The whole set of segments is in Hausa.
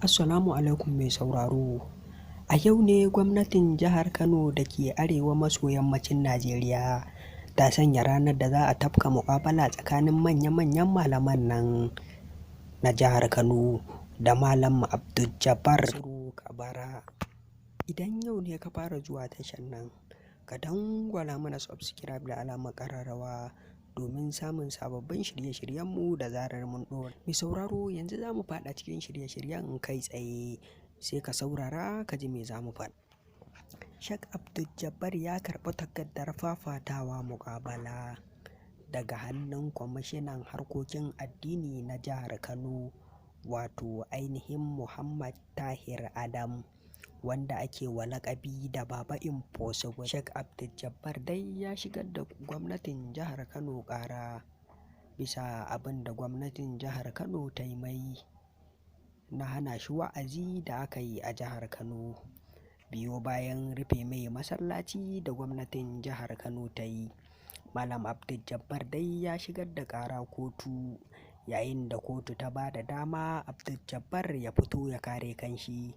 Assalamu alaikum mai sauraro. A yau ne gwamnatin jihar Kano da ke arewa maso yammacin Najeriya ta sanya ranar da za a tafka muƙabala tsakanin manya-manyan malaman nan na jihar Kano da Malam Abdul-Jabbar Kabara. Idan yau ne ka fara zuwa tashar nan, ka dangwala mana subscribe da alamar ƙararrawa domin samun sababbin shirye-shiryenmu da zarar mun ɗora. Mai sauraro, yanzu za mu faɗa cikin shirye-shiryen kai tsaye, sai ka saurara ka ji me za mu faɗa. Sheikh Abdul-Jabbar ya karɓi takardar fafatawa muƙabala daga hannun kwamishinan harkokin addini na jihar Kano, wato ainihin Muhammad Tahir Adam, wanda ake wa laƙabi da Baba Impossible. Sheikh Abdul-Jabbar dai ya shigar da gwamnatin jihar Kano ƙara bisa abin da gwamnatin jihar Kano ta yi mai na hana shi wa'azi da aka yi a jihar Kano, biyo bayan rufe mai masallaci da gwamnatin jihar Kano ta yi. Malam Abdul-Jabbar dai ya shigar da ƙara kotu, yayin da kotu ta ba da dama Abdul-Jabbar ya fito ya kare kanshi.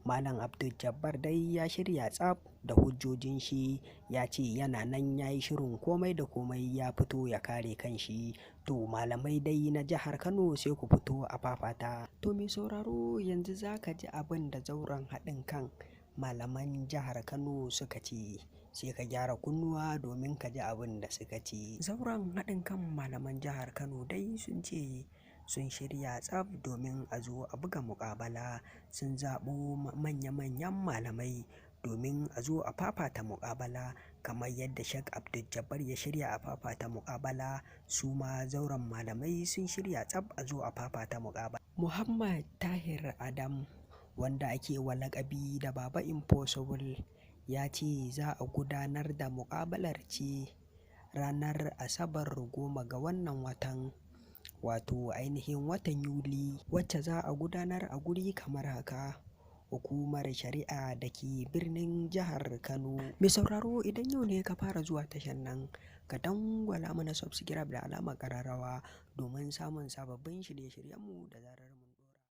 Malam Abdul-Jabbar dai ya shirya tsaf da hujjojin shi, ya ce yana nan ya yi shirin komai da komai ya fito ya kare kanshi. To malamai dai na jihar Kano sai ku fito a fafata. To mai sauraro, yanzu za ka ji abin da zauren haɗin kan malaman jihar Kano suka ce, sai ka gyara kunnuwa domin ka ji abin da suka ce. Zauren haɗin kan malaman jihar Kano dai sun ce sun shirya tsaf domin a zo a buga muƙabala. Sun zaɓo manya-manyan malamai domin a zo a fafata muƙabala, kamar yadda Sheikh Abdul-Jabbar ya shirya a fafata muƙabala, su ma zauren malamai sun shirya tsaf a zo a fafata muƙabala. Muhammad Tahir Adam, wanda ake wa laƙabi da Baba Impossible, ya ce za a gudanar da muƙabalar ce ranar Asabar 10 ga wannan watan, wato ainihin watan Yuli, wacce za a gudanar a guri kamar haka: Hukumar Shari'a da ke birnin jihar Kano. Mai sauraro, idan yau ne ka fara zuwa tashar nan, ka dangwala mana subscribe da alamar ƙararrawa domin samun sababbin shirye-shiryenmu da zarar mu